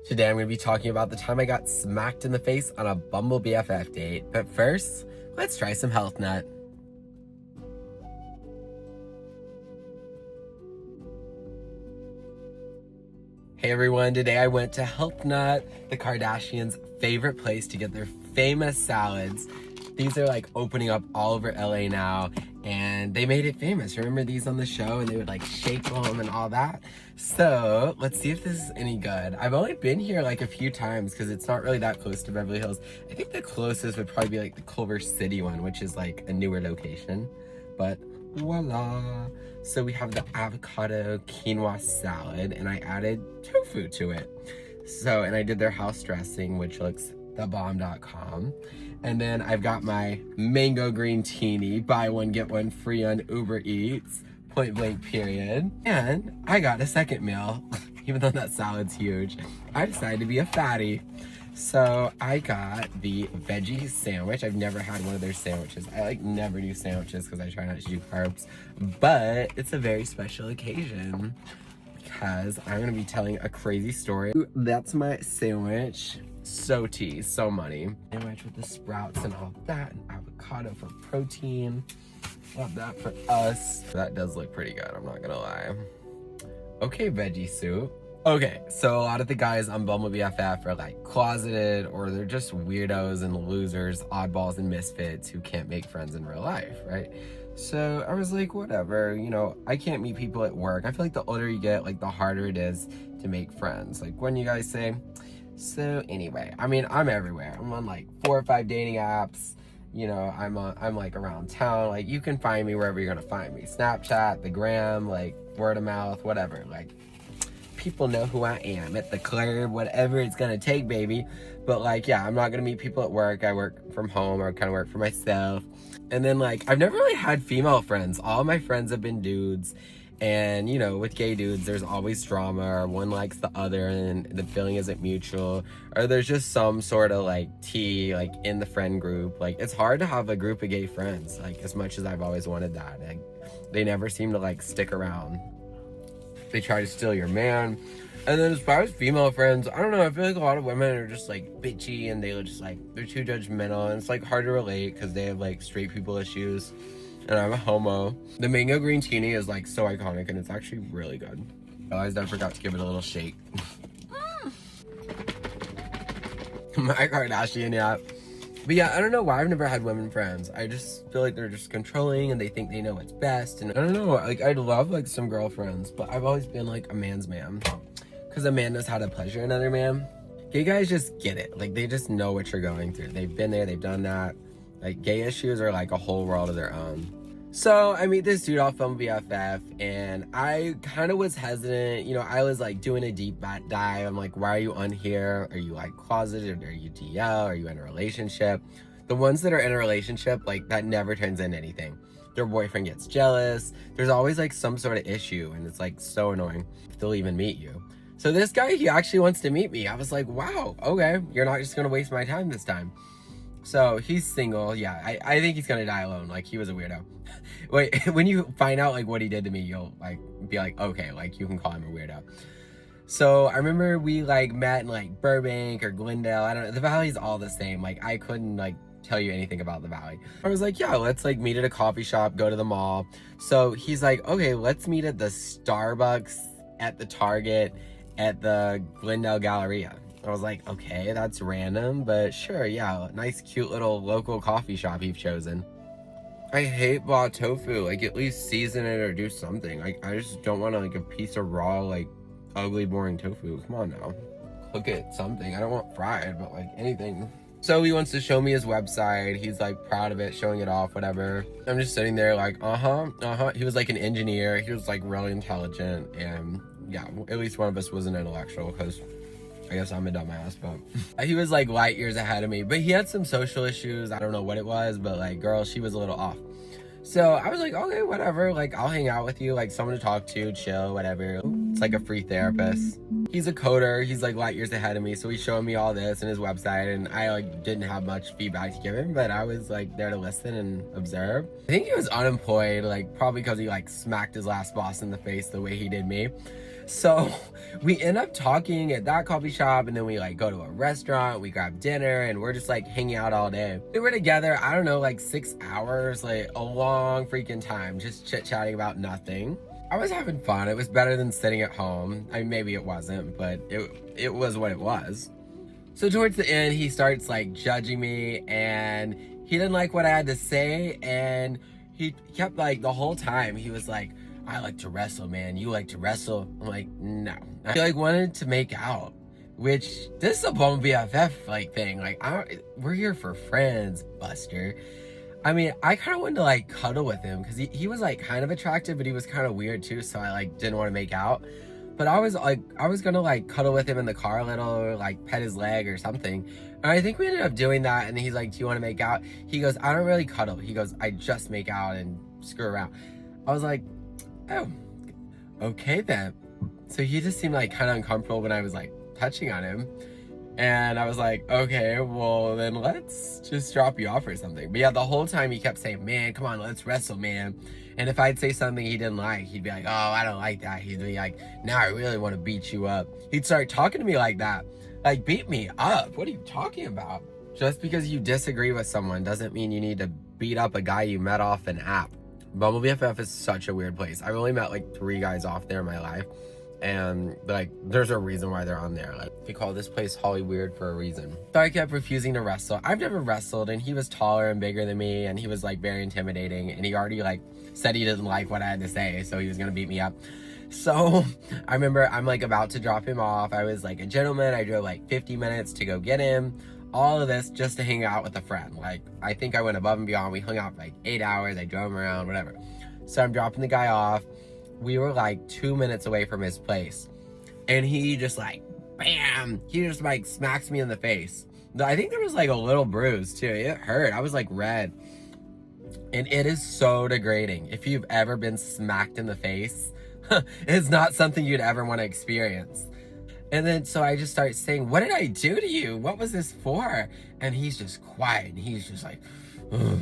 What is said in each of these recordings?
Today I'm going to be talking about the time I got smacked in the face on a Bumble BFF date. But first, let's try some Health Nut. Hey everyone, today I went to Health Nut, the Kardashians' favorite place to get their famous salads. These are like opening up all over LA now, and they made it famous. Remember these on the show, and they would like shake them and all that? So let's see if this is any good. I've only been here like a few times because it's not really that close to Beverly Hills. I think the closest would probably be like the Culver City one, which is like a newer location. But voila. So we have the avocado quinoa salad, and I added tofu to it. So, and I did their house dressing, which looks thebomb.com. And then I've got my mango green teeny, buy one, get one free on Uber Eats, point blank period. And I got a second meal, even though that salad's huge. I decided to be a fatty. So I got the veggie sandwich. I've never had one of their sandwiches. I like never do sandwiches because I try not to do carbs, but it's a very special occasion because I'm gonna be telling a crazy story. That's my sandwich. So tea, so money. Sandwich with the sprouts and all that, and avocado for protein. Love that for us. That does look pretty good, I'm not gonna lie. Okay, veggie soup. Okay, so a lot of the guys on Bumble BFF are like closeted, or they're just weirdos and losers, oddballs and misfits who can't make friends in real life, right? So I was like, whatever, you know, I can't meet people at work. I feel like the older you get, like the harder it is to make friends. Like when you guys say, so anyway, I mean, I'm everywhere. I'm on like 4 or 5 dating apps. You know, I'm like around town. Like you can find me wherever you're gonna find me. Snapchat, the gram, like word of mouth, whatever. Like people know who I am at the club, whatever it's gonna take, baby. But like, yeah, I'm not gonna meet people at work. I work from home, or kind of work for myself. And then like, I've never really had female friends. All my friends have been dudes. And you know, with gay dudes, there's always drama, or one likes the other and the feeling isn't mutual, or there's just some sort of like tea like in the friend group. Like it's hard to have a group of gay friends, like as much as I've always wanted that. Like, they never seem to like stick around. They try to steal your man. And then as far as female friends, I don't know, I feel like a lot of women are just like bitchy, and they just like, they're too judgmental, and it's like hard to relate because they have like straight people issues. And I'm a homo. The mango green teeny is like so iconic, and it's actually really good. I realized I forgot to give it a little shake. My Kardashian, yeah. But yeah, I don't know why I've never had women friends. I just feel like they're just controlling, and they think they know what's best. And I don't know, like I'd love like some girlfriends, but I've always been like a man's man. Because a man knows how to pleasure another man. Gay guys just get it. Like they just know what you're going through. They've been there, they've done that. Like gay issues are like a whole world of their own. So I meet this dude off Bumble BFF, and I kind of was hesitant. You know, I was like doing a deep dive. I'm like, why are you on here? Are you like closeted? Are you DL? Are you in a relationship? The ones that are in a relationship, like that never turns into anything. Their boyfriend gets jealous. There's always like some sort of issue, and it's like so annoying if they'll even meet you. So this guy, he actually wants to meet me. I was like, wow, okay, you're not just gonna waste my time this time. So he's single. Yeah, I think he's gonna die alone. Like he was a weirdo. Wait, when you find out like what he did to me, you'll like be like, okay, like you can call him a weirdo. So I remember we like met in like Burbank or Glendale. I don't know. The Valley's all the same. Like I couldn't like tell you anything about the Valley. I was like, yeah, let's like meet at a coffee shop, go to the mall. So he's like, okay, let's meet at the Starbucks, at the Target, at the Glendale Galleria. I was like, okay, that's random, but sure, yeah, nice, cute little local coffee shop you've chosen. I hate raw tofu. Like, at least season it or do something. Like, I just don't want like a piece of raw, like, ugly, boring tofu. Come on now. Cook it, something. I don't want fried, but like anything. So he wants to show me his website. He's like proud of it, showing it off, whatever. I'm just sitting there like, He was like an engineer. He was like really intelligent, and yeah, at least one of us was an intellectual, because I guess I'm a dumbass, but he was like light years ahead of me. But he had some social issues. I don't know what it was, but like, girl, she was a little off. So I was like, okay, whatever. Like, I'll hang out with you, like someone to talk to, chill, whatever. It's like a free therapist. He's a coder. He's like light years ahead of me. So he's showing me all this and his website, and I like didn't have much feedback to give him, but I was like there to listen and observe. I think he was unemployed, like probably because he like smacked his last boss in the face the way he did me. So we end up talking at that coffee shop, and then we like go to a restaurant, we grab dinner, and we're just like hanging out all day. We were together, I don't know, like 6 hours, like a long freaking time, just chit-chatting about nothing. I was having fun. It was better than sitting at home. I mean, maybe it wasn't, but it was what it was. So towards the end, he starts like judging me, and he didn't like what I had to say, and he kept like the whole time he was like, I like to wrestle, man. You like to wrestle? I'm like, no. He like wanted to make out, which this is a Bumble BFF like thing. Like, we're here for friends, Buster. I mean, I kind of wanted to like cuddle with him because he was like kind of attractive, but he was kind of weird too. So I like didn't want to make out. But I was gonna like cuddle with him in the car a little, or like pet his leg or something. And I think we ended up doing that. And he's like, do you want to make out? He goes, I don't really cuddle. He goes, I just make out and screw around. I was like, oh, okay then. So he just seemed like kind of uncomfortable when I was like touching on him. And I was like, okay, well then let's just drop you off or something. But yeah, the whole time he kept saying, man, come on, let's wrestle, man. And if I'd say something he didn't like, he'd be like, oh, I don't like that. He'd be like, now I really want to beat you up. He'd start talking to me like that. Like, beat me up? What are you talking about? Just because you disagree with someone doesn't mean you need to beat up a guy you met off an app. Bumble BFF is such a weird place. I've only met like 3 guys off there in my life. And like there's a reason why they're on there. Like, they call this place Holly Weird for a reason. So I kept refusing to wrestle. I've never wrestled, and he was taller and bigger than me, and he was like very intimidating, and he already like said he didn't like what I had to say, so he was gonna beat me up. So I remember I'm like about to drop him off. I was like a gentleman. I drove like 50 minutes to go get him. All of this just to hang out with a friend. Like, I think I went above and beyond. We hung out for like 8 hours. I drove him around, whatever. So I'm dropping the guy off. We were like 2 minutes away from his place, and he just like, bam, he just like smacks me in the face. I think there was like a little bruise too. It hurt. I was like red. And it is so degrading. If you've ever been smacked in the face, it's not something you'd ever want to experience. And then so I just start saying, what did I do to you? What was this for? And he's just quiet, and he's just like, ugh.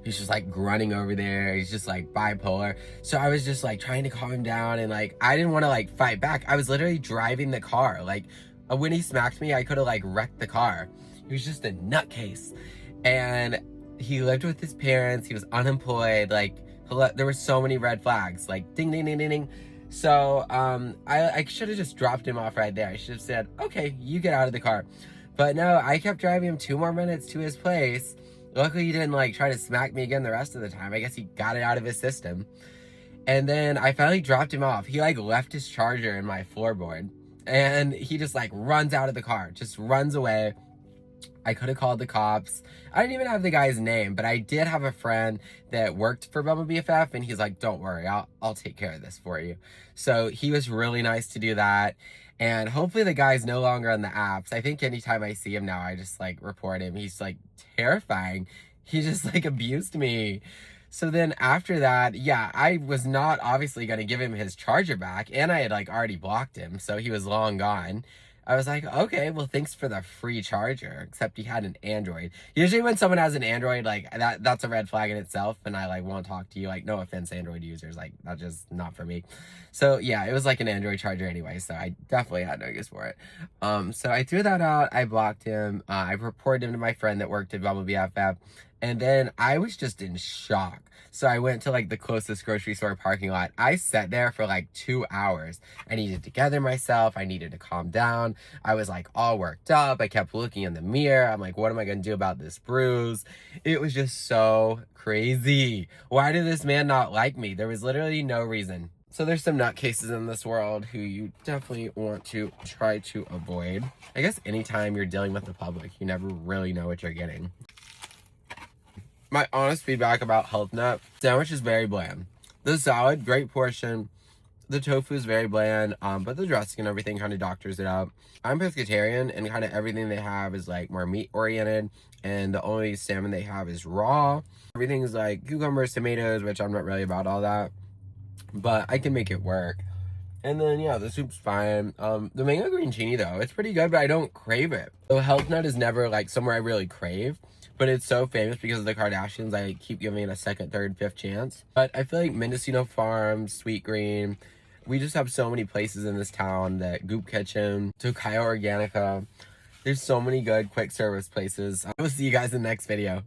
He's just like grunting over there. He's just like bipolar. So I was just like trying to calm him down, and like I didn't want to like fight back. I was literally driving the car. Like when he smacked me, I could have like wrecked the car. He was just a nutcase. And he lived with his parents. He was unemployed. Like, there were so many red flags. Like, ding, ding, ding, ding, ding. So I should have just dropped him off right there. I should have said, okay, you get out of the car. But no, I kept driving him 2 more minutes to his place. Luckily, he didn't like try to smack me again the rest of the time. I guess he got it out of his system. And then I finally dropped him off. He like left his charger in my floorboard, and he just like runs out of the car, just runs away. I could have called the cops. I didn't even have the guy's name, but I did have a friend that worked for Bumble BFF, and he's like, don't worry, I'll take care of this for you. So he was really nice to do that. And hopefully the guy's no longer on the apps. I think anytime I see him now, I just like report him. He's like terrifying. He just like abused me. So then after that, yeah, I was not obviously going to give him his charger back, and I had like already blocked him, so he was long gone. I was like, okay, well, thanks for the free charger, except he had an Android. Usually when someone has an Android, like, that's a red flag in itself, and I, like, won't talk to you. Like, no offense, Android users. Like, that's just not for me. So, yeah, it was, like, an Android charger anyway, so I definitely had no use for it. So I threw that out. I blocked him. I reported him to my friend that worked at Bumble BFF, and then I was just in shock. So I went to like the closest grocery store parking lot. I sat there for like 2 hours. I needed to gather myself. I needed to calm down. I was like all worked up. I kept looking in the mirror. I'm like, what am I going to do about this bruise? It was just so crazy. Why did this man not like me? There was literally no reason. So there's some nutcases in this world who you definitely want to try to avoid. I guess anytime you're dealing with the public, you never really know what you're getting. My honest feedback about Health Nut, sandwich is very bland. The salad, great portion. The tofu is very bland, but the dressing and everything kind of doctors it out. I'm pescatarian, and kind of everything they have is like more meat oriented, and the only salmon they have is raw. Everything's like cucumbers, tomatoes, which I'm not really about all that, but I can make it work. And then, yeah, the soup's fine. The mango greencini, though, it's pretty good, but I don't crave it. So Health Nut is never like somewhere I really crave. But it's so famous because of the Kardashians, I keep giving it a second, third, fifth chance. But I feel like Mendocino Farms, Sweet Green, We just have so many places in this town, that Goop Kitchen, Tokayo Organica. There's so many good quick service places. I will see you guys in the next video.